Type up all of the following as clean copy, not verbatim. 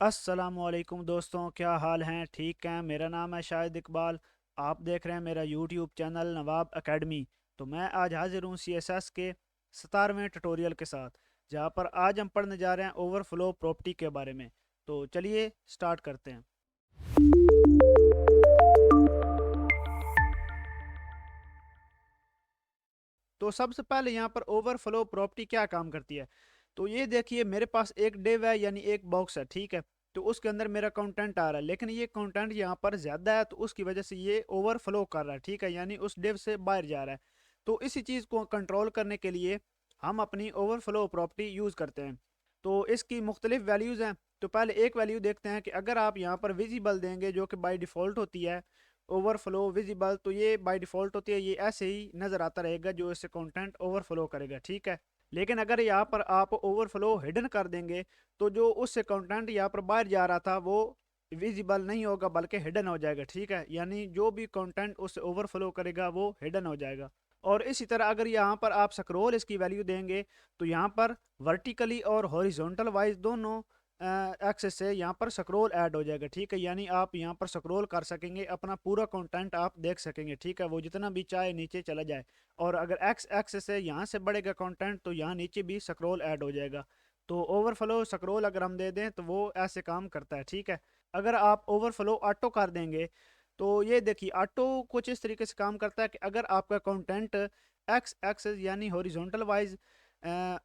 अस्सलामुअलैकुम दोस्तों, क्या हाल हैं? ठीक हैं? मेरा नाम है शाहिद इकबाल। आप देख रहे हैं मेरा यूट्यूब चैनल नवाब एकेडमी। तो मैं आज हाजिर हूँ CSS के 17वें ट्यूटोरियल के साथ, जहाँ पर आज हम पढ़ने जा रहे हैं ओवरफ्लो प्रॉपर्टी के बारे में। तो चलिए स्टार्ट करते हैं। तो सबसे पहले यहाँ पर ओवरफ्लो प्रॉपर्टी क्या काम करती है। तो ये देखिए, मेरे पास एक डिव है यानी एक बॉक्स है, ठीक है। तो उसके अंदर मेरा कंटेंट आ रहा है, लेकिन ये कंटेंट यहाँ पर ज़्यादा है, तो उसकी वजह से ये ओवरफ्लो कर रहा है, ठीक है, यानी उस डिव से बाहर जा रहा है। तो इसी चीज़ को कंट्रोल करने के लिए हम अपनी ओवरफ्लो प्रॉपर्टी यूज़ करते हैं। तो इसकी मुख्तलिफ वैल्यूज़ हैं। तो पहले एक वैल्यू देखते हैं कि अगर आप यहाँ पर विजिबल देंगे, जो कि बाई डिफ़ॉल्ट होती है ओवरफ्लो विजिबल, तो ये बाय डिफ़ॉल्ट होती है, ये ऐसे ही नज़र आता रहेगा जो इससे कंटेंट ओवरफ्लो करेगा, ठीक है। लेकिन अगर यहाँ पर आप ओवरफ्लो हिडन कर देंगे, तो जो उससे कंटेंट यहाँ पर बाहर जा रहा था वो विजिबल नहीं होगा बल्कि हिडन हो जाएगा, ठीक है। यानी जो भी कंटेंट उससे ओवरफ्लो करेगा वो हिडन हो जाएगा। और इसी तरह अगर यहाँ पर आप स्क्रॉल इसकी वैल्यू देंगे, तो यहाँ पर वर्टिकली और हॉरिजॉन्टल वाइज दोनों एक्सेस से यहाँ पर स्क्रॉल ऐड हो जाएगा, ठीक है। यानी आप यहाँ पर स्क्रॉल कर सकेंगे, अपना पूरा कंटेंट आप देख सकेंगे, ठीक है, वो जितना भी चाहे नीचे चला जाए। और अगर एक्स एक्सेस से यहाँ से बढ़ेगा कंटेंट, तो यहाँ नीचे भी स्क्रॉल ऐड हो जाएगा। तो ओवरफ्लो स्क्रॉल अगर हम दे दें तो वो ऐसे काम करता है, ठीक है। अगर आप ओवरफ्लो ऑटो कर देंगे, तो ये देखिए ऑटो कुछ इस तरीके से काम करता है कि अगर आपका कंटेंट एक्स एक्सेस यानी हॉरिजॉन्टल वाइज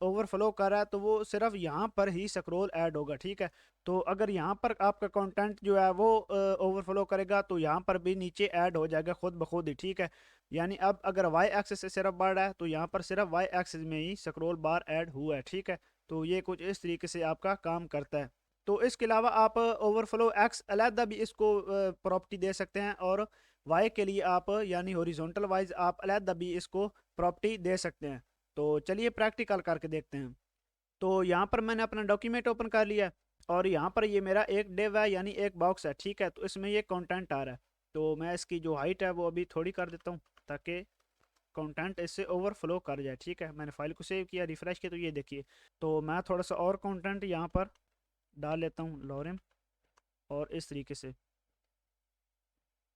ओवरफ्लो कर रहा है, तो वो सिर्फ यहाँ पर ही स्क्रॉल ऐड होगा, ठीक है। तो अगर यहाँ पर आपका कंटेंट जो है वो ओवरफ्लो करेगा, तो यहाँ पर भी नीचे ऐड हो जाएगा खुद ब खुद ही, ठीक है। यानी अब अगर वाई एक्सेस से सिर्फ बढ़ रहा है, तो यहाँ पर सिर्फ वाई एक्सेस में ही स्क्रॉल बार ऐड हुआ है, ठीक है। तो ये कुछ इस तरीके से आपका काम करता है। तो इसके अलावा आप ओवरफ्लो एक्स अलहदा भी इसको प्रॉपर्टी दे सकते हैं, और वाई के लिए आप यानी हॉरिजॉन्टल वाइज आप अलहदा भी इसको प्रॉपर्टी दे सकते हैं। तो चलिए प्रैक्टिकल करके देखते हैं। तो यहाँ पर मैंने अपना डॉक्यूमेंट ओपन कर लिया है, और यहाँ पर ये मेरा एक डिव है यानी एक बॉक्स है, ठीक है। तो इसमें ये कंटेंट आ रहा है। तो मैं इसकी जो हाइट है वो अभी थोड़ी कर देता हूँ, ताकि कंटेंट इससे ओवरफ्लो कर जाए, ठीक है। मैंने फाइल को सेव किया, रिफ्रेश किया, तो ये देखिए। तो मैं थोड़ा सा और कंटेंट यहाँ पर डाल लेता हूँ, लॉरेम, और इस तरीके से।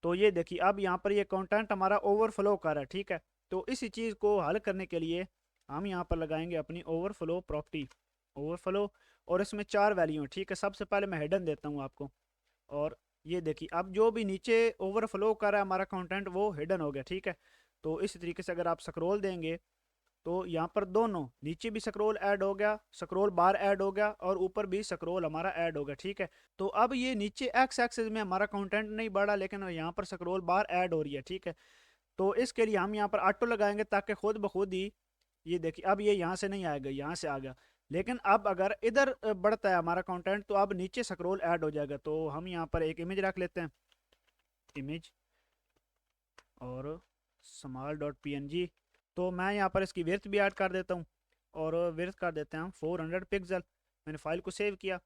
तो ये देखिए, अब यहाँ पर ये कंटेंट हमारा ओवरफ्लो कर रहा है, ठीक है। तो इसी चीज़ को हल करने के लिए हम यहाँ पर लगाएंगे अपनी ओवरफ्लो प्रॉपर्टी, ओवरफ्लो। और इसमें चार वैल्यू हैं, ठीक है। सबसे पहले मैं हिडन देता हूँ आपको, और ये देखिए अब जो भी नीचे ओवरफ्लो कर रहा है हमारा कंटेंट वो हिडन हो गया, ठीक है। तो इसी तरीके से अगर आप स्क्रॉल देंगे, तो यहाँ पर दोनों नीचे भी स्क्रॉल ऐड हो गया, स्क्रॉल बार ऐड हो गया, और ऊपर भी स्क्रॉल हमारा ऐड हो गया, ठीक है। तो अब ये नीचे एक्स एक्सिस में हमारा कंटेंट नहीं बढ़ा, लेकिन यहाँ पर स्क्रॉल बार ऐड हो रही है, ठीक है। तो इसके लिए हम यहाँ पर ऑटो लगाएंगे, ताकि खुद ब खुद ही ये देखिए अब ये यहाँ से नहीं आएगा, यहाँ से आ गया। लेकिन अब अगर इधर बढ़ता है हमारा कंटेंट, तो अब नीचे स्क्रॉल ऐड हो जाएगा। तो हम यहाँ पर एक इमेज रख लेते हैं, इमेज, और small.png। तो मैं यहाँ पर इसकी विड्थ भी ऐड कर देता हूँ, और विड्थ कर देते हैं हम 400 पिक्सल। मैंने फाइल को सेव किया,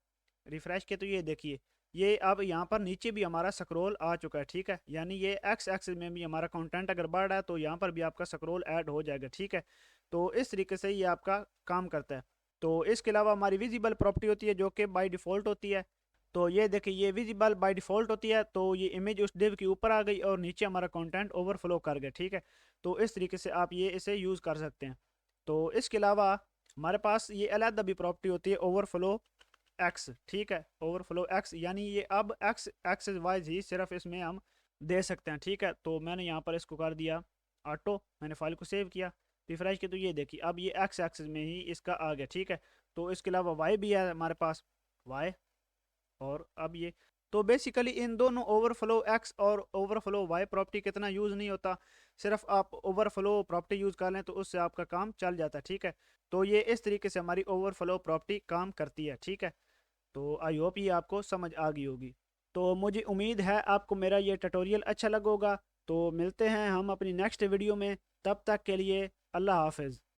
रिफ्रेश किया, तो ये देखिए, ये अब यहाँ पर नीचे भी हमारा स्क्रॉल आ चुका है, ठीक है। यानी ये एक्स एक्सिस में भी हमारा कंटेंट अगर बढ़ रहा है, तो यहाँ पर भी आपका स्क्रॉल ऐड हो जाएगा, ठीक है। तो इस तरीके से ये आपका काम करता है। तो इसके अलावा हमारी विजिबल प्रॉपर्टी होती है, जो कि बाई डिफ़ॉल्ट होती है। तो ये देखिए, ये विजिबल बाय डिफ़ॉल्ट होती है, तो ये इमेज उस डिव के ऊपर आ गई, और नीचे हमारा कंटेंट ओवरफ्लो कर गया, ठीक है। तो इस तरीके से आप ये इसे यूज़ कर सकते हैं। तो इसके अलावा हमारे पास ये अलग भी प्रॉपर्टी होती है, ओवरफ्लो एक्स, ठीक है। ओवरफ्लो एक्स यानी ये अब एक्स एक्सेस वाइज ही सिर्फ इसमें हम दे सकते हैं, ठीक है। तो मैंने यहाँ पर इसको कर दिया ऑटो, मैंने फाइल को सेव किया, रिफ्रेश किया, तो ये देखिए अब ये एक्स एक्सेस में ही इसका आ गया, ठीक है। तो इसके अलावा वाई भी है हमारे पास, वाई, और अब ये। तो बेसिकली इन दोनों ओवरफ्लो एक्स और ओवरफ्लो वाई प्रॉपर्टी कितना यूज़ नहीं होता, सिर्फ आप ओवरफ्लो प्रॉपर्टी यूज़ कर लें तो उससे आपका काम चल जाता है, ठीक है। तो ये इस तरीके से हमारी ओवरफ्लो प्रॉपर्टी काम करती है, ठीक है। तो आई होप ये आपको समझ आ गई होगी। तो मुझे उम्मीद है आपको मेरा ये ट्यूटोरियल अच्छा लगा होगा। तो मिलते हैं हम अपनी नेक्स्ट वीडियो में, तब तक के लिए अल्लाह हाफिज़।